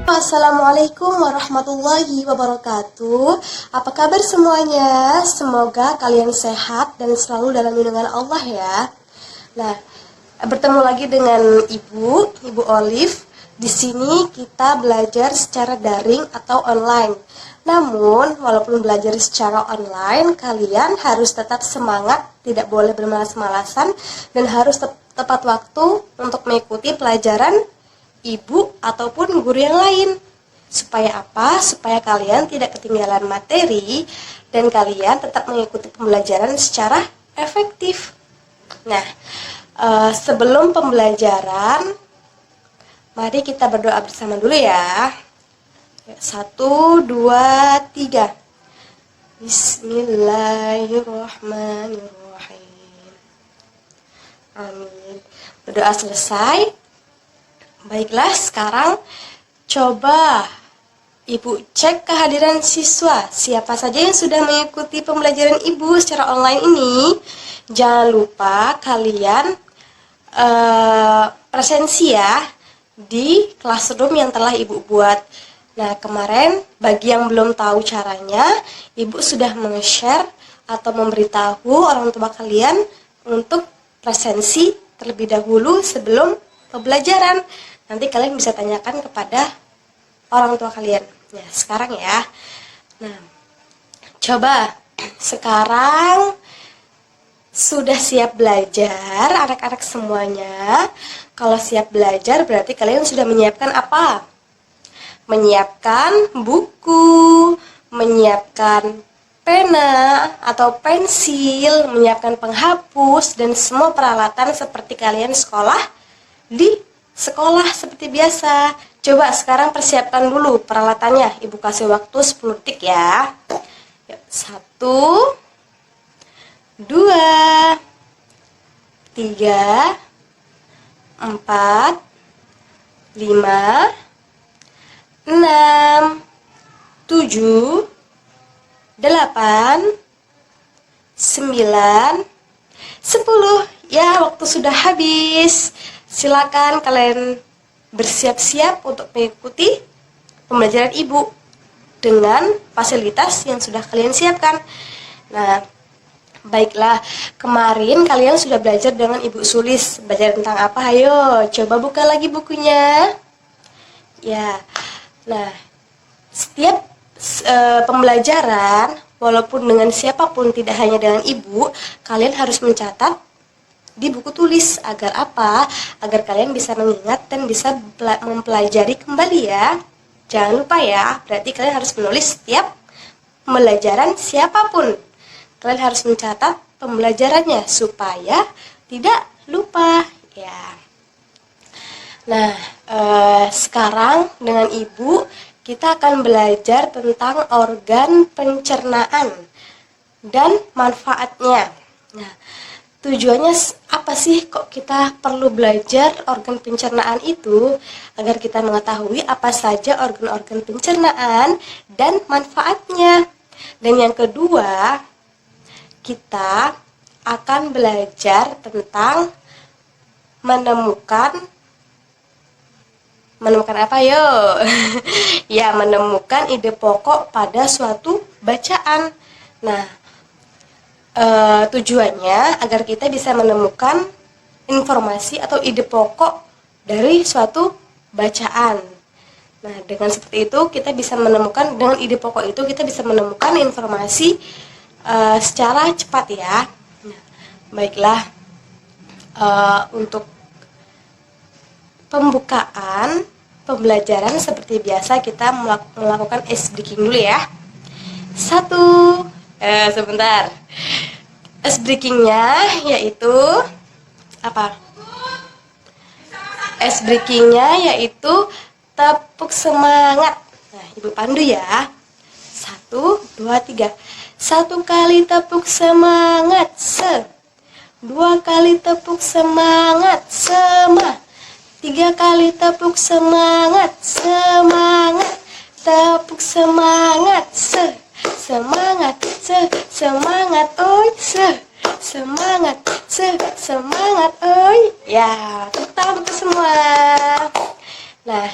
Assalamualaikum warahmatullahi wabarakatuh. Apa kabar semuanya? Semoga kalian sehat dan selalu dalam lindungan Allah ya. Nah, bertemu lagi dengan Ibu Olive. Di sini kita belajar secara daring atau online. Namun, walaupun belajar secara online, kalian harus tetap semangat, tidak boleh bermalas-malasan, dan harus tepat waktu untuk mengikuti pelajaran ibu ataupun guru yang lain. Supaya apa? Supaya kalian tidak ketinggalan materi dan kalian tetap mengikuti pembelajaran secara efektif. Nah, sebelum pembelajaran, mari kita berdoa bersama dulu ya. 1, 2, 3. Bismillahirrahmanirrahim. Amin. Berdoa selesai. Baiklah, sekarang coba Ibu cek kehadiran siswa. Siapa saja yang sudah mengikuti pembelajaran Ibu secara online ini. Jangan lupa kalian presensi ya di classroom yang telah Ibu buat. Nah, kemarin bagi yang belum tahu caranya, Ibu sudah meng-share atau memberitahu orang tua kalian untuk presensi terlebih dahulu sebelum pembelajaran. Nanti kalian bisa tanyakan kepada orang tua kalian. Ya, sekarang ya. Nah, coba sekarang sudah siap belajar anak-anak semuanya. Kalau siap belajar berarti kalian sudah menyiapkan apa? Menyiapkan buku, menyiapkan pena atau pensil, menyiapkan penghapus dan semua peralatan seperti kalian sekolah di sekolah seperti biasa. Coba sekarang persiapkan dulu peralatannya. Ibu kasih waktu 10 detik ya. 1, 2, 3, 4, 5, 6, 7, 8, 9, 10. Ya, waktu sudah habis. Silakan kalian bersiap-siap untuk mengikuti pembelajaran Ibu dengan fasilitas yang sudah kalian siapkan. Nah, baiklah, kemarin kalian sudah belajar dengan Ibu Sulis. Belajar tentang apa? Ayo, coba buka lagi bukunya. Ya, nah, setiap pembelajaran, walaupun dengan siapapun, tidak hanya dengan Ibu, kalian harus mencatat di buku tulis. Agar apa? Agar kalian bisa mengingat dan bisa mempelajari kembali ya. Jangan lupa ya, berarti kalian harus menulis setiap pembelajaran siapapun. Kalian harus mencatat pembelajarannya supaya tidak lupa ya. Nah, sekarang dengan Ibu kita akan belajar tentang organ pencernaan dan manfaatnya. Nah, tujuannya apa sih kok kita perlu belajar organ pencernaan itu? Agar kita mengetahui apa saja organ-organ pencernaan dan manfaatnya. Dan yang kedua, kita akan belajar tentang menemukan apa yo? Ya, menemukan ide pokok pada suatu bacaan. Nah, tujuannya agar kita bisa menemukan informasi atau ide pokok dari suatu bacaan. Nah, dengan seperti itu kita bisa menemukan, dengan ide pokok itu kita bisa menemukan informasi secara cepat ya. Nah, baiklah, untuk pembukaan pembelajaran seperti biasa kita melakukan ice breaking dulu ya. Sebentar. Ice breakingnya yaitu apa? Ice breakingnya yaitu tepuk semangat. Nah, Ibu pandu ya. 1, 2, 3. 1 kali tepuk semangat, 2 kali tepuk semangat, 3 kali tepuk semangat, tepuk semangat, semangat, semangat, semangat, ya, kita untuk semua. Nah,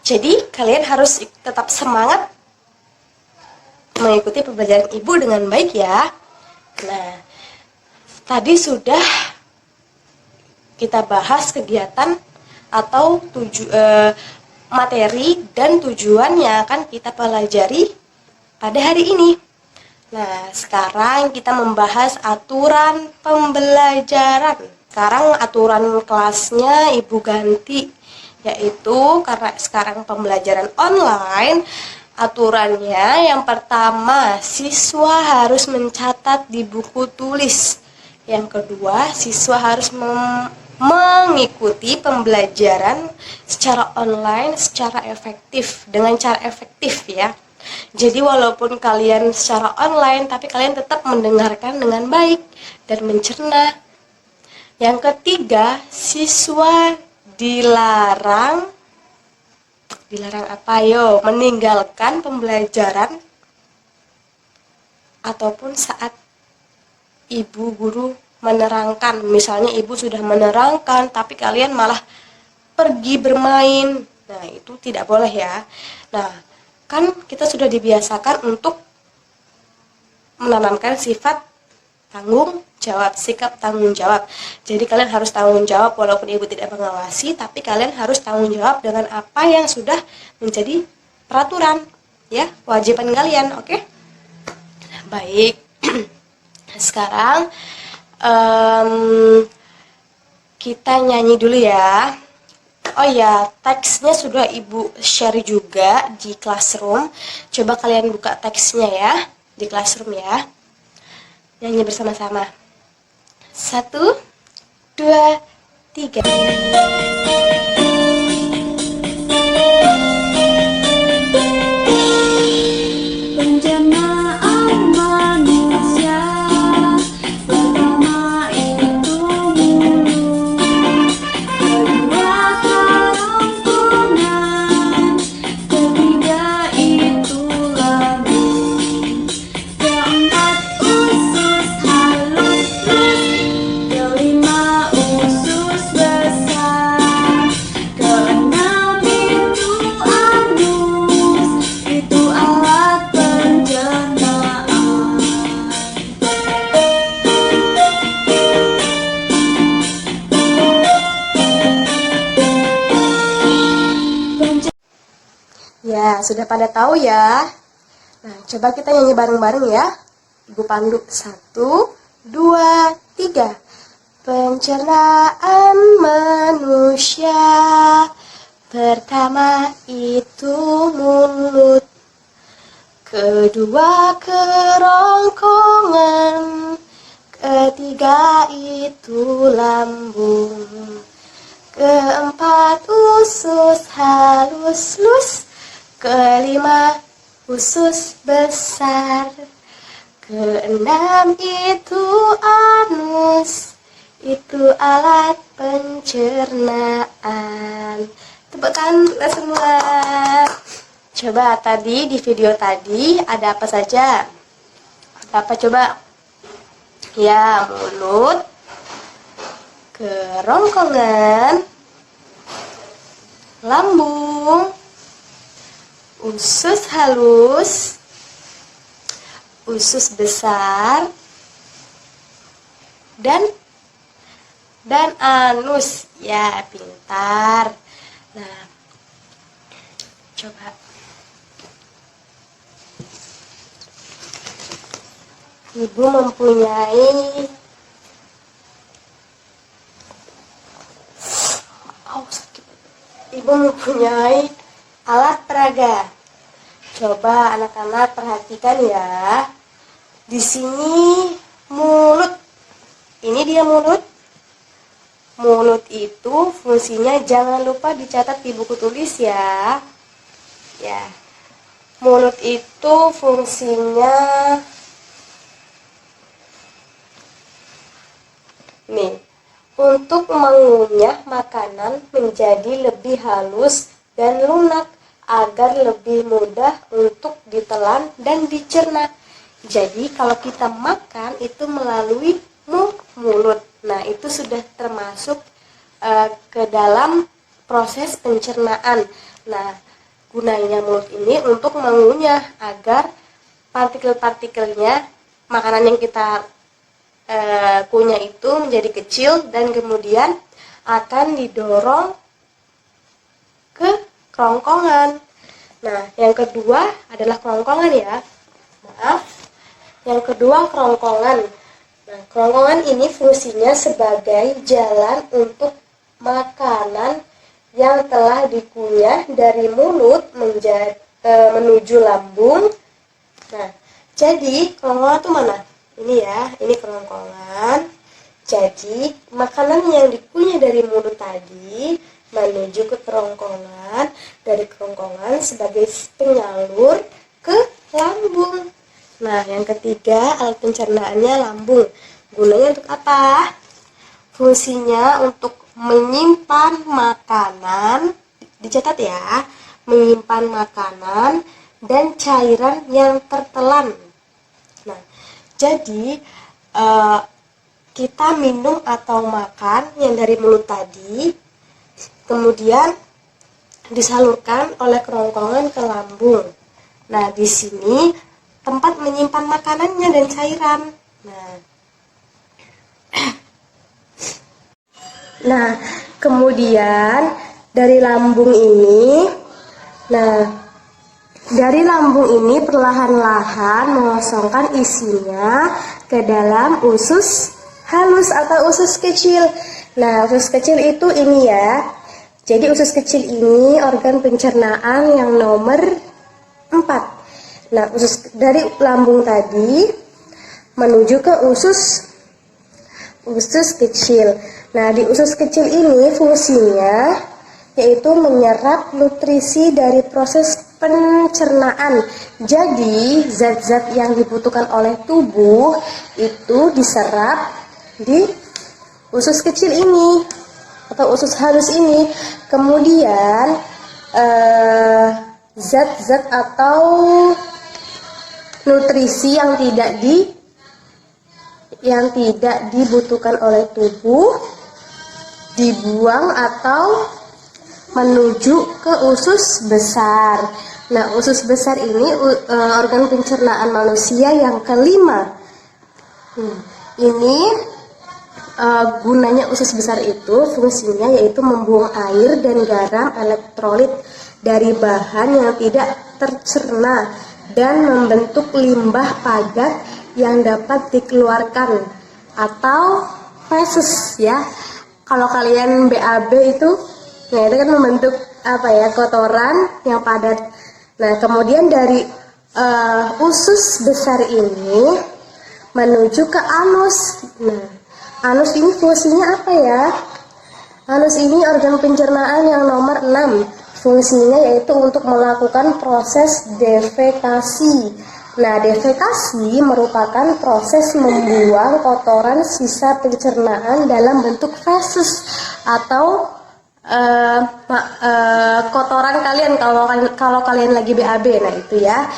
Jadi kalian harus tetap semangat mengikuti pembelajaran ibu dengan baik ya. Nah, tadi sudah kita bahas kegiatan atau materi dan tujuan yang akan kita pelajari pada hari ini. Nah, sekarang kita membahas aturan pembelajaran. Sekarang aturan kelasnya Ibu ganti, yaitu karena sekarang pembelajaran online, aturannya yang pertama, siswa harus mencatat di buku tulis. Yang kedua, siswa harus mengikuti pembelajaran secara online secara efektif, dengan cara efektif ya. Jadi walaupun kalian secara online, tapi kalian tetap mendengarkan dengan baik dan mencerna. Yang ketiga, siswa dilarang apa yo? Meninggalkan pembelajaran ataupun saat ibu guru menerangkan. Misalnya ibu sudah menerangkan tapi kalian malah pergi bermain. Nah, itu tidak boleh ya. Nah, kan kita sudah dibiasakan untuk menanamkan sifat tanggung jawab, sikap tanggung jawab. Jadi kalian harus tanggung jawab walaupun ibu tidak mengawasi, tapi kalian harus tanggung jawab dengan apa yang sudah menjadi peraturan, ya, kewajiban kalian, oke? Baik, sekarang kita nyanyi dulu ya. Oh ya, teksnya sudah ibu share juga di Classroom. Coba kalian buka teksnya ya, di Classroom ya. Nyanyi bersama-sama. 1, 2, 3. Ya, sudah pada tahu ya. Nah, coba kita nyanyi bareng-bareng ya. Ibu pandu. 1, 2, 3. Pencernaan manusia. Pertama itu mulut. Kedua kerongkongan. Ketiga itu lambung. Keempat usus halus-lus. Kelima usus besar. Keenam itu anus. Itu alat pencernaan. Tepuk tangan kita semua. Coba tadi di video tadi ada apa saja? Ada apa coba? Ya, mulut, kerongkongan, lambung, usus halus, usus besar, dan anus. Ya, pintar. Nah, coba ibu mempunyai alat peraga. Coba anak-anak perhatikan ya. Di sini mulut. Ini dia mulut. Mulut itu fungsinya jangan lupa dicatat di buku tulis ya. Ya. Mulut itu fungsinya nih, untuk mengunyah makanan menjadi lebih halus dan lunak agar lebih mudah untuk ditelan dan dicerna. Jadi kalau kita makan itu melalui mulut. Nah, itu sudah termasuk ke dalam proses pencernaan. Nah, gunanya mulut ini untuk mengunyah agar partikel-partikelnya makanan yang kita kunyah itu menjadi kecil dan kemudian akan didorong ke kerongkongan. Nah, yang kedua adalah kerongkongan ya. Maaf. Yang kedua kerongkongan. Nah, kerongkongan ini fungsinya sebagai jalan untuk makanan yang telah dikunyah dari mulut menuju lambung. Nah, jadi kerongkongan itu mana? Ini ya, ini kerongkongan. Jadi, makanan yang dikunyah dari mulut tadi menuju ke kerongkongan, dari kerongkongan sebagai penyalur ke lambung. Nah, yang ketiga, alat pencernaannya lambung. Gunanya untuk apa? Fungsinya untuk menyimpan makanan, dicatat ya, menyimpan makanan dan cairan yang tertelan. Nah, jadi kita minum atau makan yang dari mulut tadi, kemudian disalurkan oleh kerongkongan ke lambung. Nah, di sini tempat menyimpan makanannya dan cairan. Nah, kemudian dari lambung ini, dari lambung ini perlahan-lahan mengosongkan isinya ke dalam usus halus atau usus kecil. Nah, usus kecil itu ini ya. Jadi usus kecil ini organ pencernaan yang nomor 4. Nah, usus dari lambung tadi menuju ke usus kecil. Nah, di usus kecil ini fungsinya yaitu menyerap nutrisi dari proses pencernaan. Jadi, zat-zat yang dibutuhkan oleh tubuh itu diserap di usus kecil ini atau usus halus ini. Kemudian zat-zat atau nutrisi yang tidak dibutuhkan oleh tubuh dibuang atau menuju ke usus besar. Nah, usus besar ini organ pencernaan manusia yang kelima. Ini gunanya usus besar itu fungsinya yaitu membuang air dan garam elektrolit dari bahan yang tidak tercerna dan membentuk limbah padat yang dapat dikeluarkan atau feses ya. Kalau kalian BAB itu, nah itu kan membentuk kotoran yang padat. Nah, kemudian dari usus besar ini menuju ke anus. Nah, anus ini fungsinya apa ya? Anus ini organ pencernaan yang nomor 6. Fungsinya yaitu untuk melakukan proses defekasi. Nah, defekasi merupakan proses membuang kotoran sisa pencernaan dalam bentuk feses atau kotoran kalian kalau kalian lagi BAB. Nah, itu ya.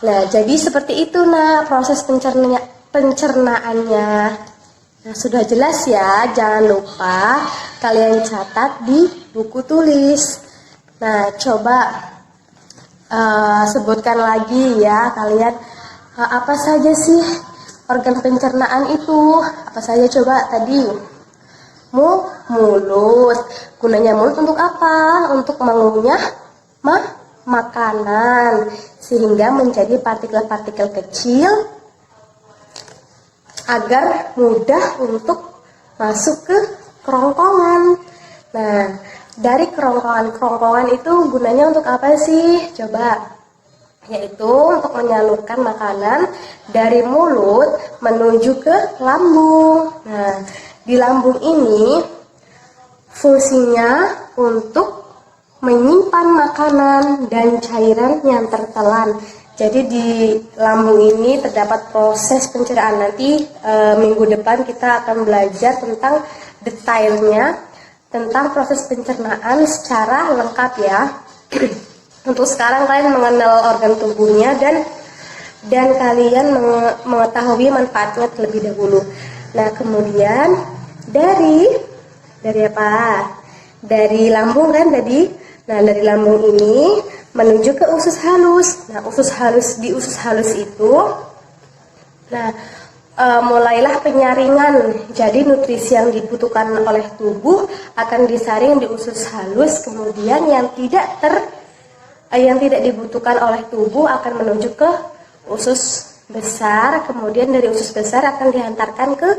Nah, jadi seperti itu proses pencernaannya. Nah, sudah jelas ya, jangan lupa kalian catat di buku tulis. Nah, coba sebutkan lagi ya kalian, apa saja sih organ pencernaan itu? Apa saja coba tadi? Mulut. Gunanya mulut untuk apa? Untuk mengunyah makanan sehingga menjadi partikel-partikel kecil agar mudah untuk masuk ke kerongkongan. Nah, dari kerongkongan itu gunanya untuk apa sih? Coba, yaitu untuk menyalurkan makanan dari mulut menuju ke lambung. Nah, di lambung ini fungsinya untuk menyimpan makanan dan cairan yang tertelan. Jadi di lambung ini terdapat proses pencernaan. Nanti minggu depan kita akan belajar tentang detailnya tentang proses pencernaan secara lengkap ya. Untuk sekarang kalian mengenal organ tubuhnya dan kalian mengetahui manfaatnya terlebih dahulu. Nah, kemudian dari apa? Dari lambung kan tadi. Nah, dari lambung ini menuju ke usus halus. Nah, usus halus itu, nah, mulailah penyaringan. Jadi nutrisi yang dibutuhkan oleh tubuh akan disaring di usus halus, kemudian yang tidak dibutuhkan oleh tubuh akan menuju ke usus besar, kemudian dari usus besar akan dihantarkan ke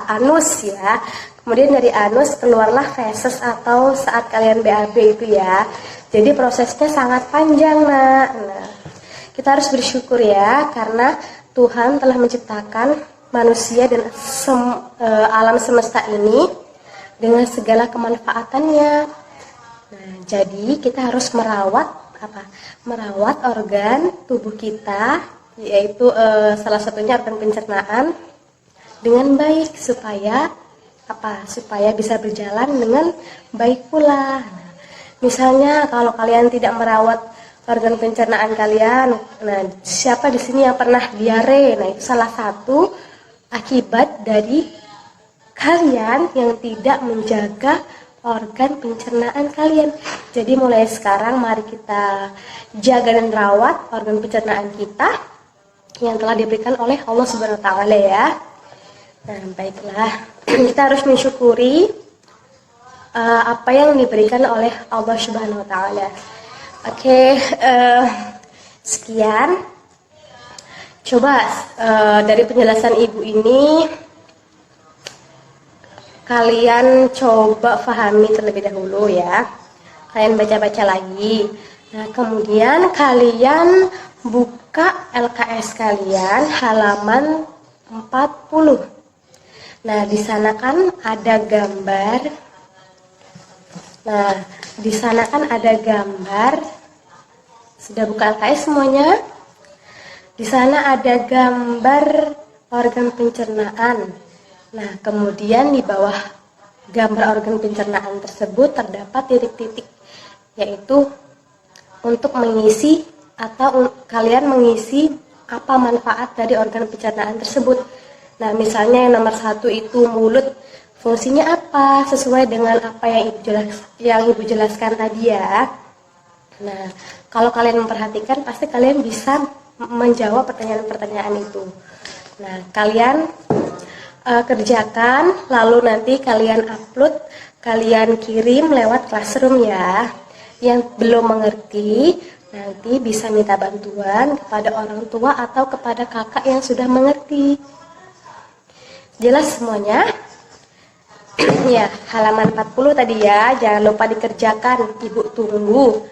anus ya. Kemudian dari anus keluarlah feses atau saat kalian BAB itu ya. Jadi prosesnya sangat panjang, Nak. Nah, kita harus bersyukur ya, karena Tuhan telah menciptakan manusia dan alam semesta ini dengan segala kemanfaatannya. Nah, jadi kita harus merawat organ tubuh kita, yaitu salah satunya organ pencernaan dengan baik supaya bisa berjalan dengan baik pula. Nah, misalnya kalau kalian tidak merawat organ pencernaan kalian, nah siapa di sini yang pernah diare? Nah, itu salah satu akibat dari kalian yang tidak menjaga organ pencernaan kalian. Jadi mulai sekarang mari kita jaga dan rawat organ pencernaan kita yang telah diberikan oleh Allah Subhanahu wa taala ya. Nah, baiklah, kita harus mensyukuri apa yang diberikan oleh Allah Subhanahu wa taala. Oke, sekian. Coba dari penjelasan Ibu ini kalian coba pahami terlebih dahulu ya. Kalian baca-baca lagi. Nah, kemudian kalian buka LKS kalian halaman 40. Nah, di sana kan ada gambar. Nah, di sana kan ada gambar. Sudah buka LKS semuanya? Di sana ada gambar organ pencernaan. Nah, kemudian di bawah gambar organ pencernaan tersebut terdapat titik-titik, yaitu untuk mengisi atau kalian mengisi apa manfaat dari organ pencernaan tersebut. Nah, misalnya yang nomor 1 itu mulut, fungsinya apa sesuai dengan apa yang ibu jelaskan tadi ya. Nah, kalau kalian memperhatikan pasti kalian bisa menjawab pertanyaan-pertanyaan itu. Nah, kalian kerjakan, lalu nanti kalian upload, kalian kirim lewat Classroom ya. Yang belum mengerti nanti bisa minta bantuan kepada orang tua atau kepada kakak yang sudah mengerti. Jelas semuanya? Ya, halaman 40 tadi ya, jangan lupa dikerjakan. Ibu tunggu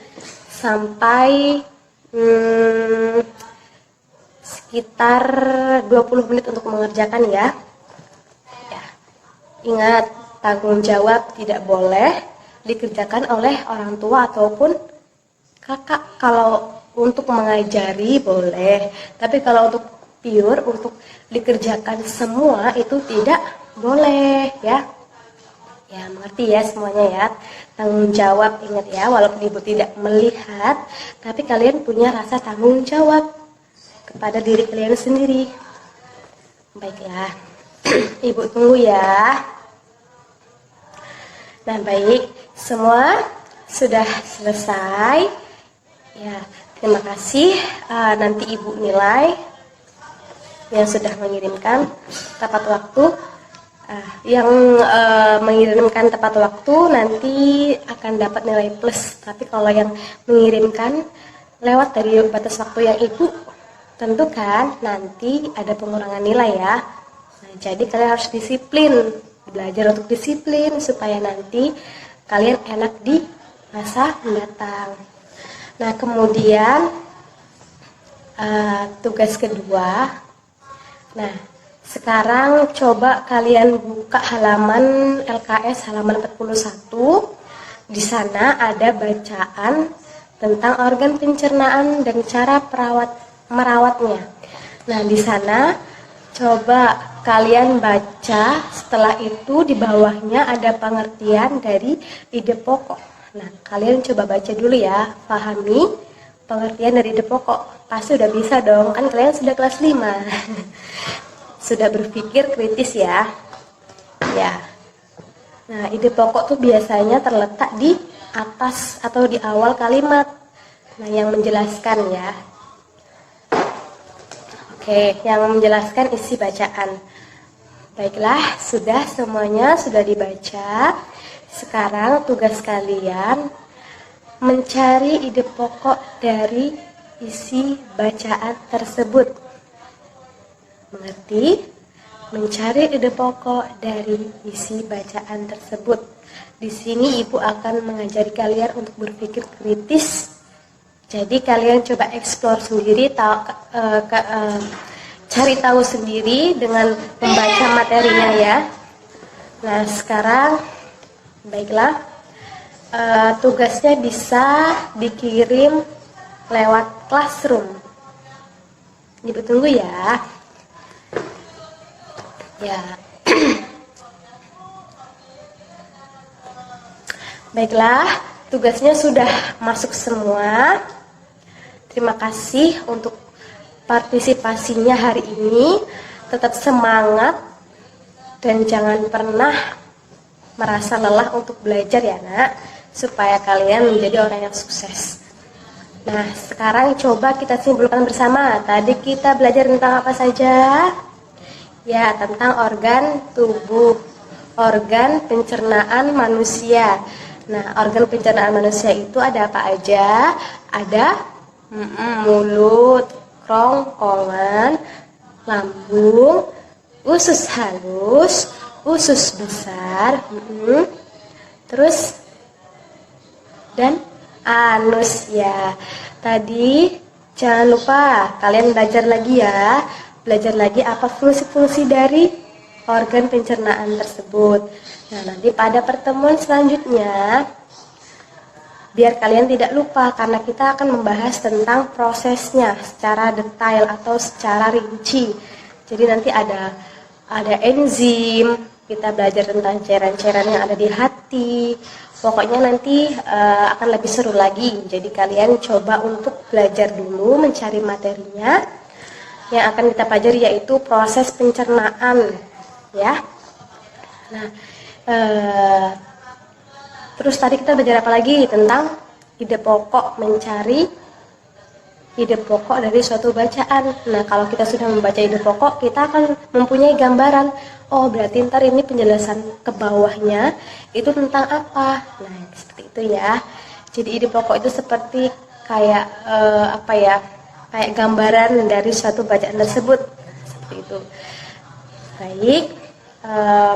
sampai sekitar 20 menit untuk mengerjakan ya. Ingat, tanggung jawab tidak boleh dikerjakan oleh orang tua ataupun kakak. Kalau untuk mengajari boleh, tapi kalau untuk dikerjakan semua itu tidak boleh ya. Ya, mengerti ya semuanya ya. Tanggung jawab, ingat ya, walaupun ibu tidak melihat, tapi kalian punya rasa tanggung jawab kepada diri kalian sendiri. Baiklah, ibu tunggu ya. Nah, baik, semua sudah selesai. Ya, terima kasih. Nanti ibu nilai yang sudah mengirimkan tepat waktu. Yang mengirimkan tepat waktu nanti akan dapat nilai plus. Tapi kalau yang mengirimkan lewat dari batas waktu yang ibu tentukan, nanti ada pengurangan nilai ya. Nah, jadi kalian harus disiplin, belajar untuk disiplin supaya nanti kalian enak di masa mendatang. Nah, kemudian tugas kedua. Nah, sekarang coba kalian buka halaman LKS halaman 41. Di sana ada bacaan tentang organ pencernaan dan cara merawatnya. Nah, di sana coba kalian baca, setelah itu di bawahnya ada pengertian dari ide pokok. Nah, kalian coba baca dulu ya, pahami pengertian dari ide pokok. Pasti udah bisa dong, kan kalian sudah kelas 5. Sudah berpikir kritis ya. Ya. Nah, ide pokok tuh biasanya terletak di atas atau di awal kalimat. Nah, yang menjelaskan ya. Oke, yang menjelaskan isi bacaan. Baiklah, sudah semuanya sudah dibaca. Sekarang tugas kalian mencari ide pokok dari isi bacaan tersebut. Mengerti? Mencari ide pokok dari isi bacaan tersebut. Di sini ibu akan mengajari kalian untuk berpikir kritis. Jadi kalian coba eksplor sendiri, cari tahu sendiri dengan membaca materinya ya. Nah sekarang, baiklah, tugasnya bisa dikirim lewat Classroom. Ibu tunggu ya. Ya. Baiklah, tugasnya sudah masuk semua. Terima kasih untuk partisipasinya hari ini. Tetap semangat dan jangan pernah merasa lelah untuk belajar ya nak, supaya kalian menjadi orang yang sukses. Nah, sekarang coba kita simpulkan bersama. Tadi kita belajar tentang apa saja? Ya, tentang organ tubuh, organ pencernaan manusia. Nah, organ pencernaan manusia itu ada apa aja? Ada mulut, kerongkongan, lambung, usus halus, usus besar, terus dan anus ya. Tadi jangan lupa kalian belajar lagi ya. Belajar lagi apa fungsi-fungsi dari organ pencernaan tersebut. Nah, nanti pada pertemuan selanjutnya, biar kalian tidak lupa, karena kita akan membahas tentang prosesnya secara detail atau secara rinci. Jadi nanti ada enzim, kita belajar tentang cairan-cairan yang ada di hati. Pokoknya nanti akan lebih seru lagi. Jadi kalian coba untuk belajar dulu, mencari materinya. Yang akan kita pelajari yaitu proses pencernaan ya. Nah, terus tadi kita belajar apa lagi? Tentang ide pokok, mencari ide pokok dari suatu bacaan. Nah, kalau kita sudah membaca ide pokok, kita akan mempunyai gambaran. Oh, berarti ntar ini penjelasan ke bawahnya itu tentang apa. Nah, seperti itu ya. Jadi ide pokok itu seperti kayak kayak gambaran dari suatu bacaan tersebut. Seperti itu. Baik,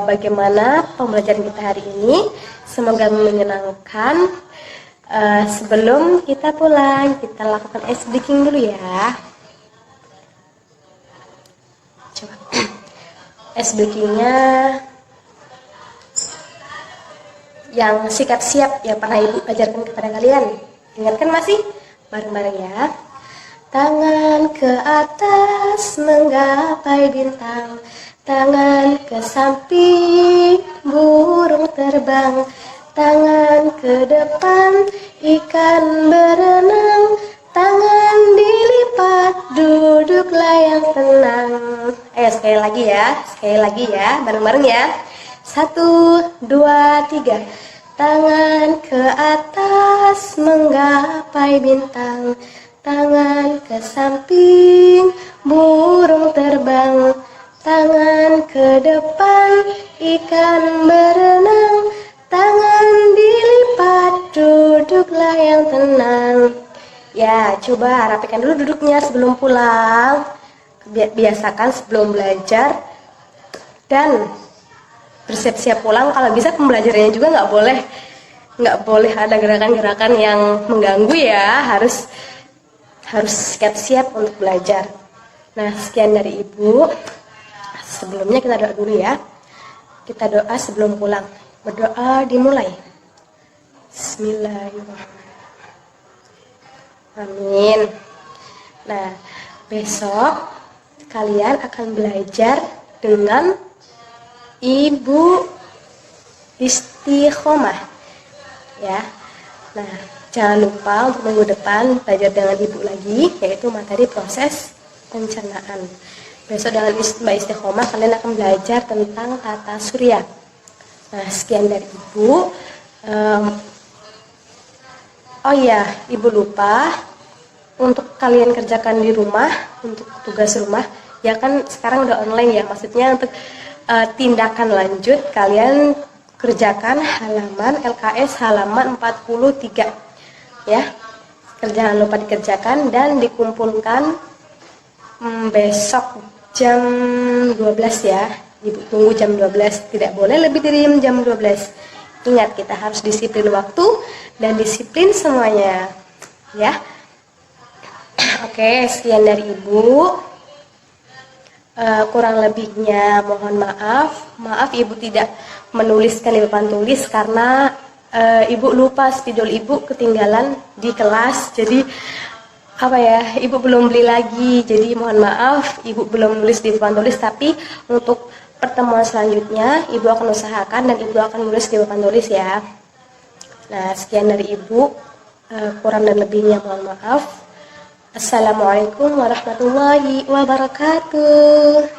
bagaimana pembelajaran kita hari ini? Semoga menyenangkan. Sebelum kita pulang, kita lakukan ice breaking dulu ya. Coba ice breakingnya yang sikap siap yang pernah ibu ajarkan kepada kalian. Ingatkan masih? Bareng-bareng ya. Tangan ke atas menggapai bintang, tangan ke samping burung terbang, tangan ke depan ikan berenang, tangan dilipat duduklah yang tenang. Ayo sekali lagi ya, bareng-bareng ya. 1, 2, 3. Tangan ke atas menggapai bintang, tangan ke samping burung terbang, tangan ke depan ikan berenang, tangan dilipat duduklah yang tenang. Ya, coba rapikan dulu duduknya sebelum pulang. Biasakan sebelum belajar dan bersiap-siap pulang. Kalau bisa pembelajarannya juga nggak boleh ada gerakan-gerakan yang mengganggu ya. Harus siap-siap untuk belajar. Nah, sekian dari ibu. Sebelumnya kita doa dulu ya. Kita doa sebelum pulang. Berdoa dimulai. Bismillahirrahmanirrahim. Amin. Nah, besok kalian akan belajar dengan Ibu Istiqomah ya. Nah, jangan lupa untuk minggu depan belajar dengan ibu lagi, yaitu materi proses pencernaan. Besok dengan Mbak Istiqomah kalian akan belajar tentang tata surya. Nah, sekian dari Ibu. Oh iya, Ibu lupa untuk kalian kerjakan di rumah, untuk tugas rumah, ya kan sekarang udah online ya, maksudnya untuk tindakan lanjut kalian kerjakan halaman LKS halaman 43 ya. Jangan lupa dikerjakan dan dikumpulkan besok jam 12 ya. Ibu tunggu jam 12, tidak boleh lebih dari jam 12. Ingat, kita harus disiplin waktu dan disiplin semuanya ya. Oke, sekian dari Ibu. Kurang lebihnya mohon maaf. Maaf Ibu tidak menuliskan di papan tulis karena Ibu lupa spidol Ibu ketinggalan di kelas. Jadi Ibu belum beli lagi. Jadi mohon maaf Ibu belum nulis di papan tulis, tapi untuk pertemuan selanjutnya Ibu akan usahakan dan Ibu akan nulis di papan tulis ya. Nah, sekian dari Ibu. Kurang dan lebihnya mohon maaf. Assalamualaikum warahmatullahi wabarakatuh.